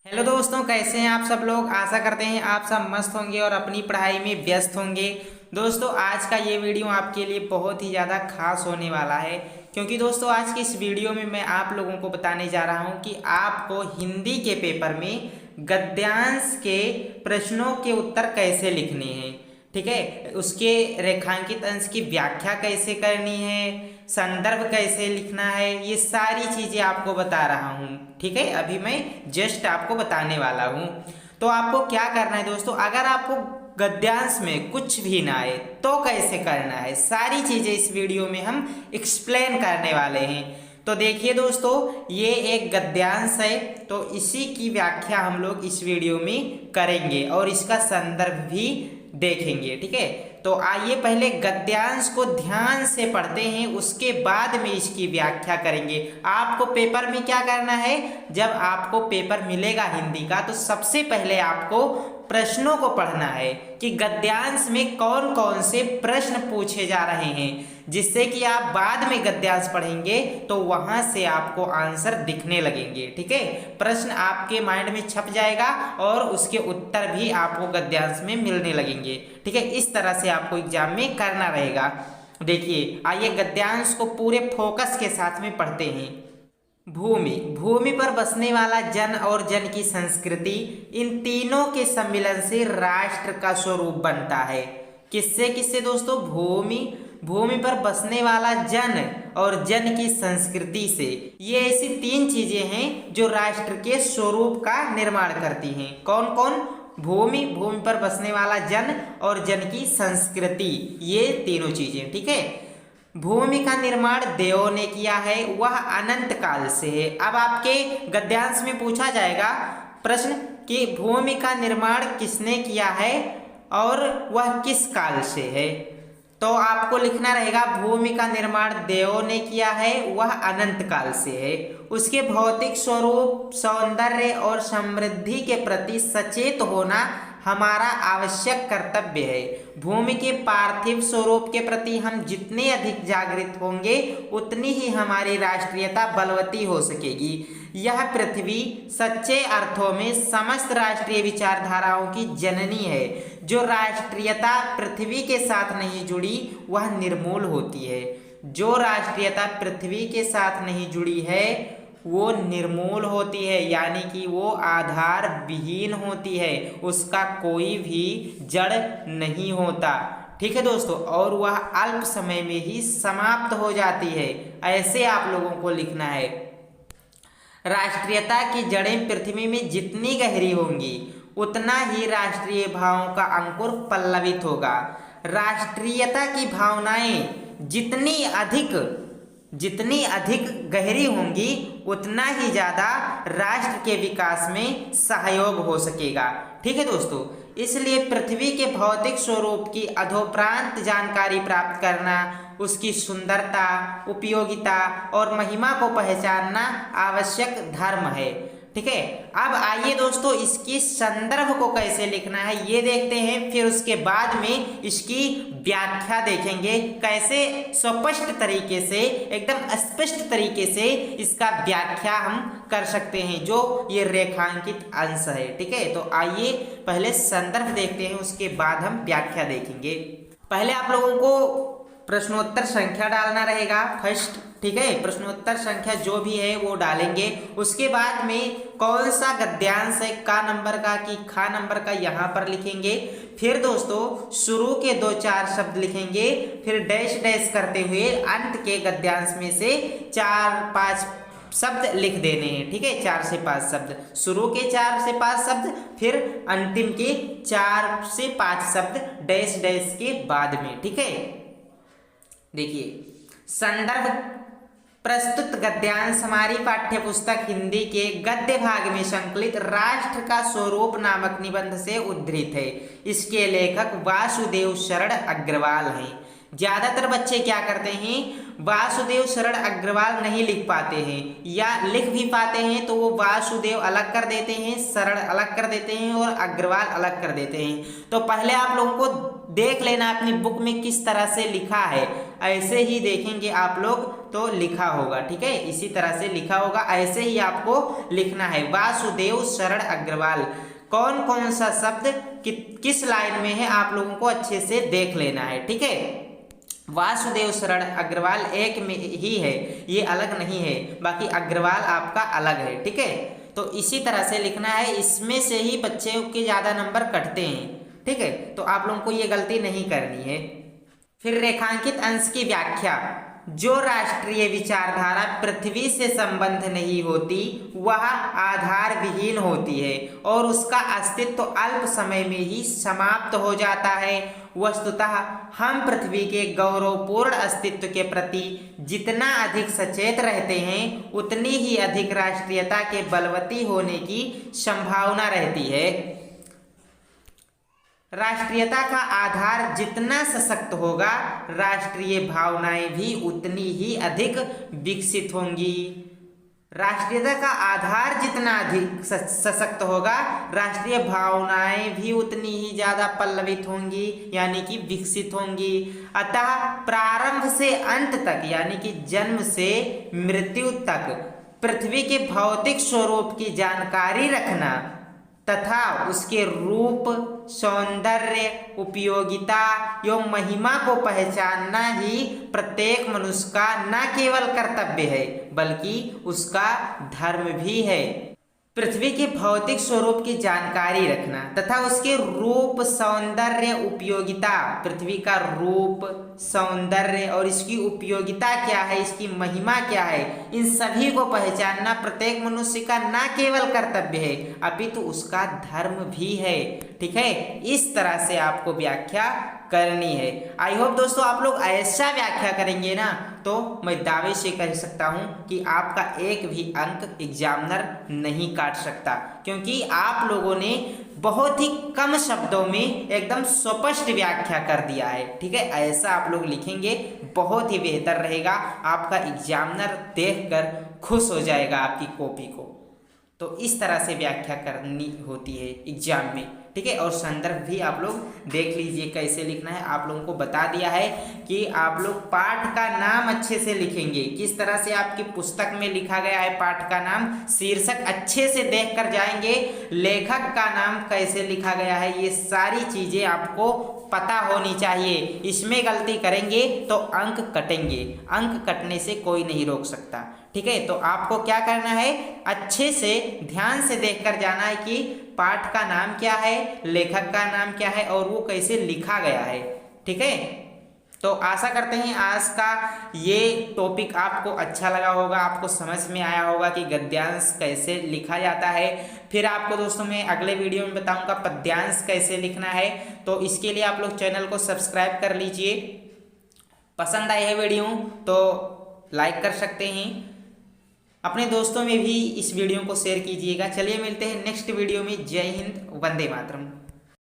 Hello दोस्तों, कैसे हैं आप सब लोग। आशा करते हैं आप सब मस्त होंगे और अपनी पढ़ाई में व्यस्त होंगे। दोस्तों, आज का ये वीडियो आपके लिए बहुत ही ज़्यादा खास होने वाला है, क्योंकि दोस्तों आज की इस वीडियो में मैं आप लोगों को बताने जा रहा हूँ कि आपको हिंदी के पेपर में गद्यांश के प्रश्नों के उत्तर कैसे लिखने हैं। ठीक है, उसके रेखांकित अंश की व्याख्या कैसे करनी है, संदर्भ कैसे लिखना है, ये सारी चीज़ें आपको बता रहा हूँ। ठीक है, अभी मैं जस्ट आपको बताने वाला हूँ। तो आपको क्या करना है दोस्तों, अगर आपको गद्यांश में कुछ भी ना आए तो कैसे करना है, सारी चीज़ें इस वीडियो में हम एक्सप्लेन करने वाले हैं। तो देखिए दोस्तों, ये एक गद्यांश है, तो इसी की व्याख्या हम लोग इस वीडियो में करेंगे और इसका संदर्भ भी देखेंगे। ठीक है, तो आइए पहले गद्यांश को ध्यान से पढ़ते हैं, उसके बाद में इसकी व्याख्या करेंगे। आपको पेपर में क्या करना है, जब आपको पेपर मिलेगा हिंदी का, तो सबसे पहले आपको प्रश्नों को पढ़ना है कि गद्यांश में कौन कौन से प्रश्न पूछे जा रहे हैं, जिससे कि आप बाद में गद्यांश पढ़ेंगे तो वहां से आपको आंसर दिखने लगेंगे। ठीक है, प्रश्न आपके माइंड में छप जाएगा और उसके उत्तर भी आपको गद्यांश में मिलने लगेंगे। ठीक है, इस तरह से आपको एग्जाम में करना रहेगा। देखिए, आइए गद्यांश को पूरे फोकस के साथ में पढ़ते हैं। भूमि, भूमि पर बसने वाला जन और जन की संस्कृति, इन तीनों के सम्मिलन से राष्ट्र का स्वरूप बनता है। किससे किससे दोस्तों, भूमि, भूमि पर बसने वाला जन और जन की संस्कृति से। ये ऐसी तीन चीजें हैं जो राष्ट्र के स्वरूप का निर्माण करती हैं। कौन कौन, भूमि, भूमि पर बसने वाला जन और जन की संस्कृति, ये तीनों चीजें। ठीक है, भूमि का निर्माण देवों ने किया है, वह अनंत काल से है। अब आपके गद्यांश में पूछा जाएगा प्रश्न कि भूमि का निर्माण किसने किया है और वह किस काल से है, तो आपको लिखना रहेगा भूमि का निर्माण देवों ने किया है, वह अनंत काल से है। उसके भौतिक स्वरूप, सौंदर्य और समृद्धि के प्रति सचेत होना हमारा आवश्यक कर्तव्य है। भूमि के पार्थिव स्वरूप के प्रति हम जितने अधिक जागृत होंगे, उतनी ही हमारी राष्ट्रीयता बलवती हो सकेगी। यह पृथ्वी सच्चे अर्थों में समस्त राष्ट्रीय विचारधाराओं की जननी है। जो राष्ट्रीयता पृथ्वी के साथ नहीं जुड़ी, वह निर्मूल होती है। जो राष्ट्रीयता पृथ्वी के साथ नहीं जुड़ी है, वो निर्मूल होती है, यानी कि वो आधार विहीन होती है, उसका कोई भी जड़ नहीं होता। ठीक है दोस्तों, और वह अल्प समय में ही समाप्त हो जाती है। ऐसे आप लोगों को लिखना है। राष्ट्रीयता की जड़ें पृथ्वी में जितनी गहरी होंगी, उतना ही राष्ट्रीय भावों का अंकुर पल्लवित होगा। राष्ट्रीयता की भावनाएं जितनी अधिक गहरी होंगी, उतना ही ज़्यादा राष्ट्र के विकास में सहयोग हो सकेगा। ठीक है दोस्तों, इसलिए पृथ्वी के भौतिक स्वरूप की अधोप्रांत जानकारी प्राप्त करना, उसकी सुंदरता, उपयोगिता और महिमा को पहचानना आवश्यक धर्म है। ठीक है, अब आइए दोस्तों इसकी संदर्भ को कैसे लिखना है ये देखते हैं, फिर उसके बाद में इसकी व्याख्या देखेंगे, कैसे स्पष्ट तरीके से, एकदम स्पष्ट तरीके से इसका व्याख्या हम कर सकते हैं, जो ये रेखांकित अंश है। ठीक है, तो आइए पहले संदर्भ देखते हैं, उसके बाद हम व्याख्या देखेंगे। पहले आप लोगों को प्रश्नोत्तर संख्या डालना रहेगा फर्स्ट। ठीक है, प्रश्नोत्तर संख्या जो भी है वो डालेंगे। उसके बाद में कौन सा गद्यांश है, का नंबर का कि खा नंबर का, यहाँ पर लिखेंगे। फिर दोस्तों शुरू के 2-4 शब्द लिखेंगे, फिर डैश डैश करते हुए अंत के गद्यांश में से 4-5 शब्द लिख देने हैं। ठीक है, 4 से 5 शब्द, शुरू के 4 से 5 शब्द, फिर अंतिम के 4 से 5 शब्द डैश डैश के बाद में। ठीक है, देखिए संदर्भ, प्रस्तुत गद्यांश हमारी पाठ्य पुस्तक हिंदी के गद्य भाग में संकलित राष्ट्र का स्वरूप नामक निबंध से उद्धृत है। इसके लेखक वासुदेव शरण अग्रवाल हैं। ज्यादातर बच्चे क्या करते हैं, वासुदेव शरण अग्रवाल नहीं लिख पाते हैं, या लिख भी पाते हैं तो वो वासुदेव अलग कर देते हैं, शरण अलग कर देते हैं और अग्रवाल अलग कर देते हैं। तो पहले आप लोगों को देख लेना अपनी बुक में किस तरह से लिखा है। ऐसे ही देखेंगे आप लोग तो लिखा होगा, ठीक है, इसी तरह से लिखा होगा, ऐसे ही आपको लिखना है। वासुदेव शरण अग्रवाल, कौन कौन सा शब्द किस लाइन में है आप लोगों को अच्छे से देख लेना है, ठीक है। वासुदेव शरण अग्रवाल एक में ही है, ये अलग नहीं है, बाकी अग्रवाल आपका अलग है, ठीक है। तो इसी तरह से लिखना है, इसमें से ही बच्चों के ज़्यादा नंबर कटते हैं, ठीक है, तो आप लोगों को ये गलती नहीं करनी है। फिर रेखांकित अंश की व्याख्या, जो राष्ट्रीय विचारधारा पृथ्वी से संबंध नहीं होती वह आधार विहीन होती है और उसका अस्तित्व अल्प समय में ही समाप्त हो जाता है। वस्तुतः हम पृथ्वी के गौरवपूर्ण अस्तित्व के प्रति जितना अधिक सचेत रहते हैं उतनी ही अधिक राष्ट्रीयता के बलवती होने की संभावना रहती है। राष्ट्रीयता का आधार जितना सशक्त होगा, राष्ट्रीय भावनाएं भी उतनी ही अधिक विकसित होंगी। राष्ट्रीयता का आधार जितना अधिक सशक्त होगा, राष्ट्रीय भावनाएं भी उतनी ही ज़्यादा पल्लवित होंगी, यानी कि विकसित होंगी। अतः प्रारंभ से अंत तक, यानी कि जन्म से मृत्यु तक पृथ्वी के भौतिक स्वरूप की जानकारी रखना तथा उसके रूप, सौंदर्य, उपयोगिता एवं महिमा को पहचानना ही प्रत्येक मनुष्य का न केवल कर्तव्य है बल्कि उसका धर्म भी है। पृथ्वी के भौतिक स्वरूप की जानकारी रखना तथा उसके रूप, सौंदर्य, उपयोगिता, पृथ्वी का रूप, सौंदर्य और इसकी उपयोगिता क्या है, इसकी महिमा क्या है, इन सभी को पहचानना प्रत्येक मनुष्य का न केवल कर्तव्य है अपितु उसका धर्म भी है, ठीक है। इस तरह से आपको व्याख्या करनी है। आई होप दोस्तों आप लोग ऐसा व्याख्या करेंगे ना तो मैं दावे से कह सकता हूं कि आपका एक भी अंक एग्जामिनर नहीं काट सकता, क्योंकि आप लोगों ने बहुत ही कम शब्दों में एकदम स्पष्ट व्याख्या कर दिया है, ठीक है। ऐसा आप लोग लिखेंगे बहुत ही बेहतर रहेगा, आपका एग्जामिनर देखकर खुश हो जाएगा आपकी कॉपी को। तो इस तरह से व्याख्या करनी होती है एग्जाम में, ठीक है। और संदर्भ भी आप लोग देख लीजिए कैसे लिखना है। आप लोगों को बता दिया है कि आप लोग पाठ का नाम अच्छे से लिखेंगे, किस तरह से आपकी पुस्तक में लिखा गया है पाठ का नाम, शीर्षक अच्छे से देख कर जाएंगे, लेखक का नाम कैसे लिखा गया है, ये सारी चीजें आपको पता होनी चाहिए। इसमें गलती करेंगे तो अंक कटेंगे, अंक कटने से कोई नहीं रोक सकता, ठीक है। तो आपको क्या करना है, अच्छे से ध्यान से देखकर जाना है कि पाठ का नाम क्या है, लेखक का नाम क्या है और वो कैसे लिखा गया है, ठीक है। तो आशा करते हैं आज का ये टॉपिक आपको अच्छा लगा होगा, आपको समझ में आया होगा कि गद्यांश कैसे लिखा जाता है। फिर आपको दोस्तों मैं अगले वीडियो में बताऊंगा पद्यांश कैसे लिखना है, तो इसके लिए आप लोग चैनल को सब्सक्राइब कर लीजिए। पसंद आई है वीडियो तो लाइक कर सकते हैं, अपने दोस्तों में भी इस वीडियो को शेयर कीजिएगा। चलिए मिलते हैं नेक्स्ट वीडियो में। जय हिंद, वंदे मातरम।